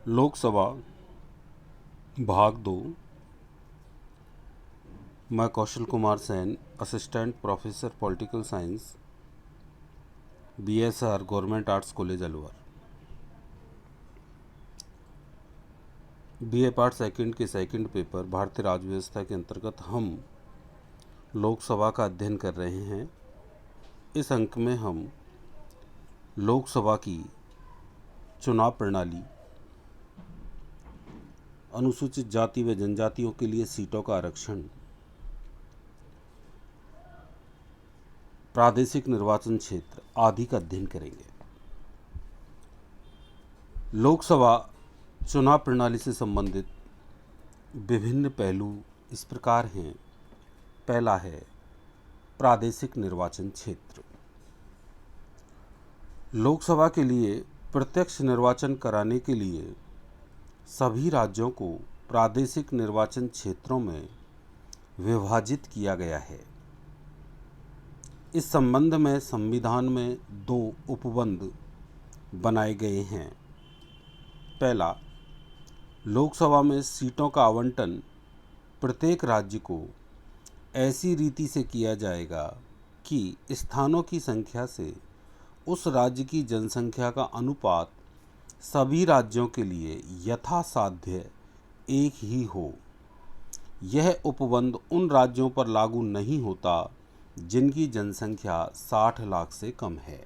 लोकसभा भाग 2। मैं Kaushal Kumar Sen, assistant professor political science, BSR government arts college Alwar. BA part second के second paper भारतीय राज्य व्यवस्था के अंतर्गत हम लोकसभा का अध्ययन कर रहे हैं। इस अंक में हम लोकसभा की चुनाव प्रणाली, अनुसूचित जाति व जनजातियों के लिए सीटों का आरक्षण, प्रादेशिक निर्वाचन क्षेत्र आदि का अध्ययन करेंगे। लोकसभा चुनाव प्रणाली से संबंधित विभिन्न पहलू इस प्रकार हैं। पहला है प्रादेशिक निर्वाचन क्षेत्र। लोकसभा के लिए प्रत्यक्ष निर्वाचन कराने के लिए सभी राज्यों को प्रादेशिक निर्वाचन क्षेत्रों में विभाजित किया गया है। इस संबंध में संविधान में 2 उपबंध बनाए गए हैं। पहला, लोकसभा में सीटों का आवंटन प्रत्येक राज्य को ऐसी रीति से किया जाएगा कि स्थानों की संख्या से उस राज्य की जनसंख्या का अनुपात सभी राज्यों के लिए यथासाध्य एक ही हो। यह उपबंध उन राज्यों पर लागू नहीं होता जिनकी जनसंख्या 60 लाख से कम है।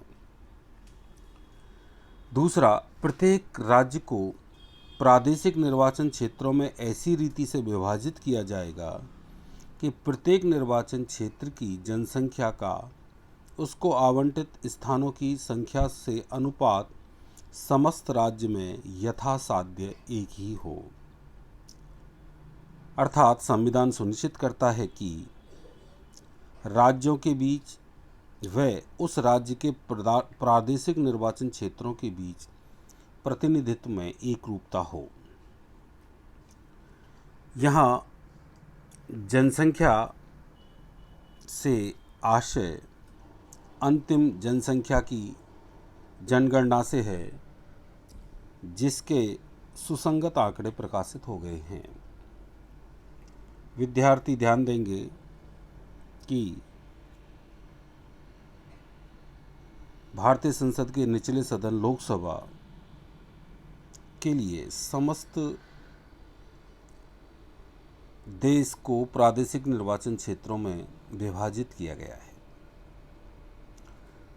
दूसरा, प्रत्येक राज्य को प्रादेशिक निर्वाचन क्षेत्रों में ऐसी रीति से विभाजित किया जाएगा कि प्रत्येक निर्वाचन क्षेत्र की जनसंख्या का उसको आवंटित स्थानों की संख्या से अनुपात समस्त राज्य में यथासाध्य एक ही हो। अर्थात संविधान सुनिश्चित करता है कि राज्यों के बीच व उस राज्य के प्रादेशिक निर्वाचन क्षेत्रों के बीच प्रतिनिधित्व में एक रूपता हो। यहाँ जनसंख्या से आशय अंतिम जनसंख्या की जनगणना से है, जिसके सुसंगत आंकड़े प्रकाशित हो गए हैं। विद्यार्थी ध्यान देंगे कि भारतीय संसद के निचले सदन लोकसभा के लिए समस्त देश को प्रादेशिक निर्वाचन क्षेत्रों में विभाजित किया गया है।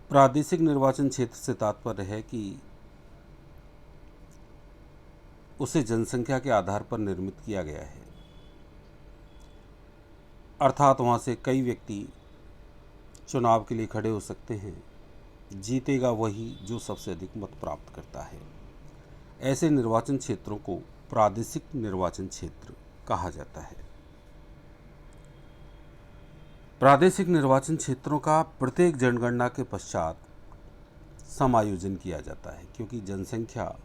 प्रादेशिक निर्वाचन क्षेत्र से तात्पर्य है कि उसे जनसंख्या के आधार पर निर्मित किया गया है। अर्थात वहाँ से कई व्यक्ति चुनाव के लिए खड़े हो सकते हैं। जीतेगा वही जो सबसे अधिक मत प्राप्त करता है। ऐसे निर्वाचन क्षेत्रों को प्रादेशिक निर्वाचन क्षेत्र कहा जाता है। प्रादेशिक निर्वाचन क्षेत्रों का प्रत्येक जनगणना के पश्चात समायोजन किया जाता है, क्योंकि जनसंख्या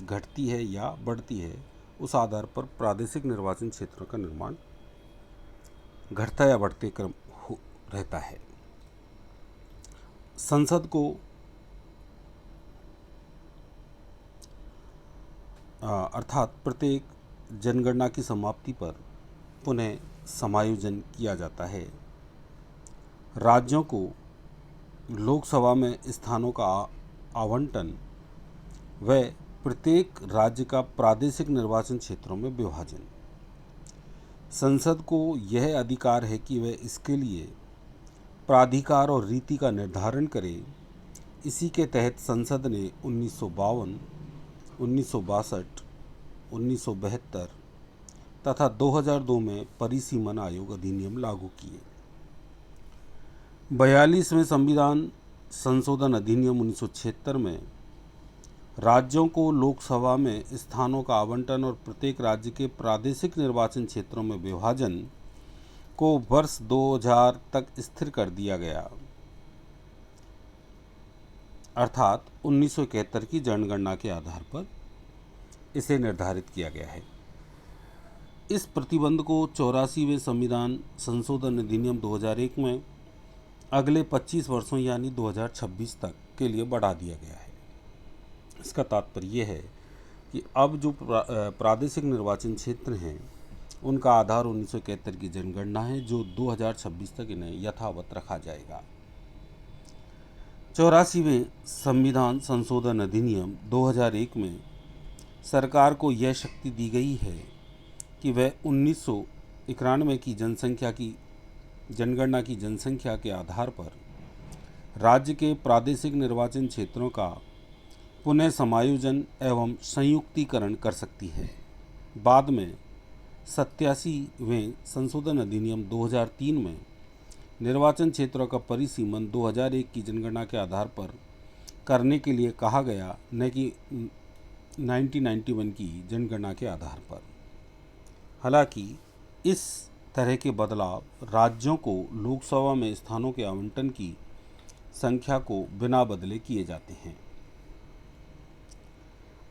घटती है या बढ़ती है, उस आधार पर प्रादेशिक निर्वाचन क्षेत्रों का निर्माण घटता या बढ़ते क्रम रहता है। संसद को अर्थात प्रत्येक जनगणना की समाप्ति पर पुनः समायोजन किया जाता है। राज्यों को लोकसभा में स्थानों का आवंटन व प्रत्येक राज्य का प्रादेशिक निर्वाचन क्षेत्रों में विभाजन। संसद को यह अधिकार है कि वह इसके लिए प्राधिकार और रीति का निर्धारण करे। इसी के तहत संसद ने 1952, 1962, 1972 तथा 2002 में परिसीमन आयोग अधिनियम लागू किए। 42वें संविधान संशोधन अधिनियम 1976 में राज्यों को लोकसभा में स्थानों का आवंटन और प्रत्येक राज्य के प्रादेशिक निर्वाचन क्षेत्रों में विभाजन को वर्ष 2000 तक स्थिर कर दिया गया। अर्थात 1971 की जनगणना के आधार पर इसे निर्धारित किया गया है। इस प्रतिबंध को 84वें संविधान संशोधन अधिनियम 2001 में अगले 25 वर्षों यानी 2026 तक के लिए बढ़ा दिया गया है। इसका तात्पर्य यह है कि अब जो प्रादेशिक निर्वाचन क्षेत्र हैं उनका आधार 1971 की जनगणना है, जो 2026 तक इन्हें यथावत रखा जाएगा। 84वें संविधान संशोधन अधिनियम 2001 में सरकार को यह शक्ति दी गई है कि वह 1991 की जनगणना की जनसंख्या के आधार पर राज्य के प्रादेशिक निर्वाचन क्षेत्रों का पुनः समायोजन एवं संयुक्तिकरण कर सकती है। बाद में 87वें संशोधन अधिनियम 2003 में निर्वाचन क्षेत्रों का परिसीमन 2001 की जनगणना के आधार पर करने के लिए कहा गया, न कि 1991 की जनगणना के आधार पर। हालांकि इस तरह के बदलाव राज्यों को लोकसभा में स्थानों के आवंटन की संख्या को बिना बदले किए जाते हैं।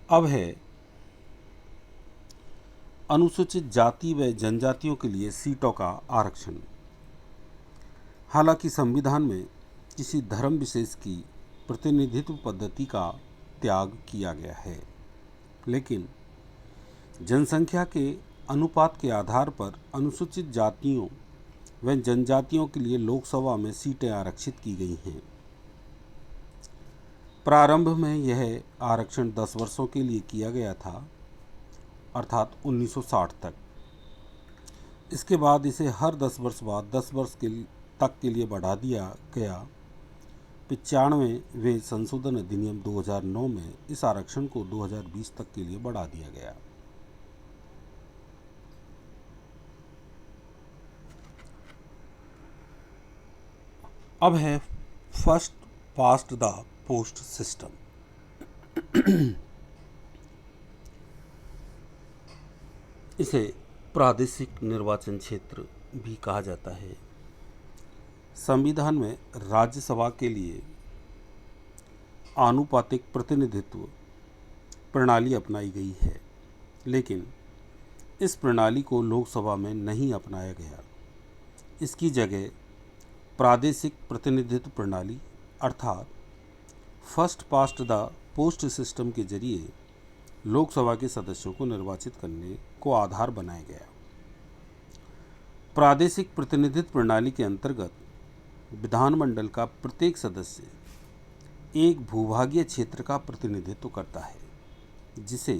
अब है अनुसूचित जाति व जनजातियों के लिए सीटों का आरक्षण। हालांकि संविधान में किसी धर्म विशेष की प्रतिनिधित्व पद्धति का त्याग किया गया है, लेकिन जनसंख्या के अनुपात के आधार पर अनुसूचित जातियों व जनजातियों के लिए लोकसभा में सीटें आरक्षित की गई हैं। प्रारंभ में यह आरक्षण 10 वर्षों के लिए किया गया था, अर्थात 1960 तक। इसके बाद इसे हर 10 वर्ष बाद 10 वर्ष तक के लिए बढ़ा दिया गया। 95वें संशोधन अधिनियम 2009 में इस आरक्षण को 2020 तक के लिए बढ़ा दिया गया। अब है first past the post system. इसे प्रादेशिक निर्वाचन क्षेत्र भी कहा जाता है। संविधान में राज्यसभा के लिए आनुपातिक प्रतिनिधित्व प्रणाली अपनाई गई है, लेकिन इस प्रणाली को लोकसभा में नहीं अपनाया गया। इसकी जगह प्रादेशिक प्रतिनिधित्व प्रणाली अर्थात first past the post system के जरिए लोकसभा के सदस्यों को निर्वाचित करने को आधार बनाया गया। प्रादेशिक प्रतिनिधित्व प्रणाली के अंतर्गत विधानमंडल का प्रत्येक सदस्य एक भूभागीय क्षेत्र का प्रतिनिधित्व करता है, जिसे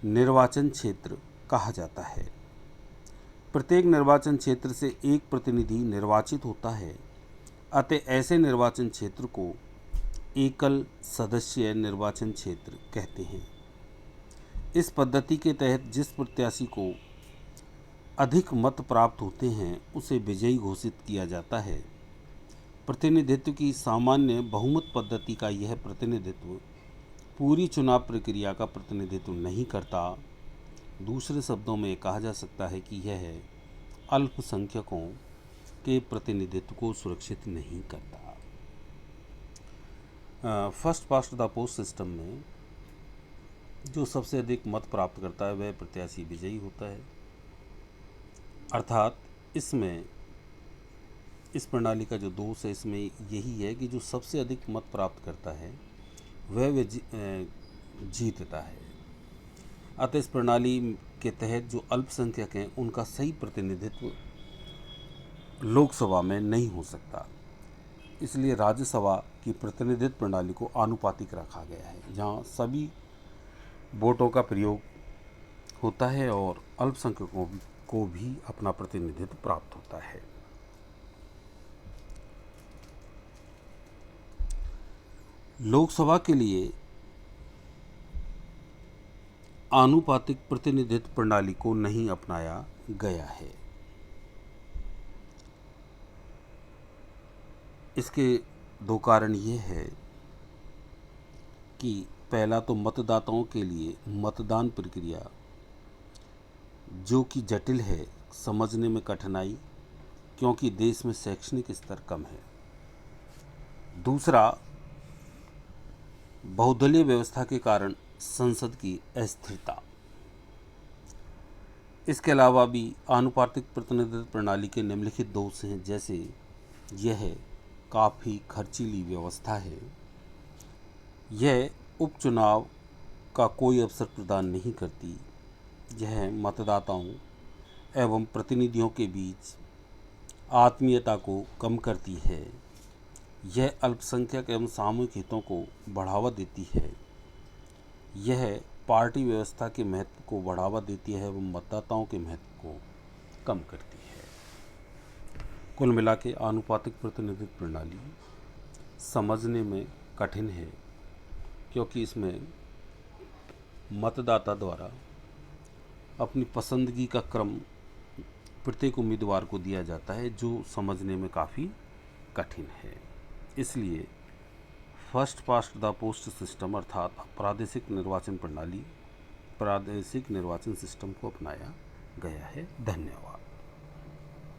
निर्वाचन क्षेत्र कहा जाता है। प्रत्येक निर्वाचन क्षेत्र से एक प्रतिनिधि निर्वाचित होता है, अतः ऐसे निर्वाचन क्षेत्र को एकल सदस्य निर्वाचन क्षेत्र कहते हैं। इस पद्धति के तहत जिस प्रत्याशी को अधिक मत प्राप्त होते हैं उसे विजयी घोषित किया जाता है। प्रतिनिधित्व की सामान्य बहुमत पद्धति का यह प्रतिनिधित्व पूरी चुनाव प्रक्रिया का प्रतिनिधित्व नहीं करता। दूसरे शब्दों में कहा जा सकता है कि यह अल्पसंख्यकों के प्रतिनिधित्व को सुरक्षित नहीं करता। First past the post system में जो सबसे अधिक मत प्राप्त करता है वह प्रत्याशी विजयी होता है, अर्थात इसमें इस प्रणाली का जो दोष है इसमें यही है कि जो सबसे अधिक मत प्राप्त करता है वह जीतता है। अतः इस प्रणाली के तहत जो अल्पसंख्यक हैं उनका सही प्रतिनिधित्व लोकसभा में नहीं हो सकता। इसलिए राज्यसभा की प्रतिनिधित्व प्रणाली को आनुपातिक रखा गया है, जहां सभी वोटों का प्रयोग होता है और अल्पसंख्यकों को भी अपना प्रतिनिधित्व प्राप्त होता है। लोकसभा के लिए आनुपातिक प्रतिनिधित्व प्रणाली को नहीं अपनाया गया है। इसके दो कारण ये है कि पहला तो मतदाताओं के लिए मतदान प्रक्रिया जो कि जटिल है, समझने में कठिनाई, क्योंकि देश में शैक्षणिक स्तर कम है। दूसरा, बहुदलीय व्यवस्था के कारण संसद की अस्थिरता। इसके अलावा भी आनुपातिक प्रतिनिधित्व प्रणाली के निम्नलिखित दोष हैं, जैसे यह काफ़ी खर्चीली व्यवस्था है, यह उपचुनाव का कोई अवसर प्रदान नहीं करती। यह मतदाताओं एवं प्रतिनिधियों के बीच आत्मीयता को कम करती है। यह अल्पसंख्यक एवं सामूहिक हितों को बढ़ावा देती है। यह पार्टी व्यवस्था के महत्व को बढ़ावा देती है एवं मतदाताओं के महत्व को कम करती है। कुल मिला के आनुपातिक प्रतिनिधित्व प्रणाली समझने में कठिन है, क्योंकि इसमें मतदाता द्वारा अपनी पसंदगी का क्रम प्रत्येक उम्मीदवार को दिया जाता है, जो समझने में काफ़ी कठिन है। इसलिए first past the post system अर्थात प्रादेशिक निर्वाचन प्रणाली, प्रादेशिक निर्वाचन सिस्टम को अपनाया गया है। धन्यवाद।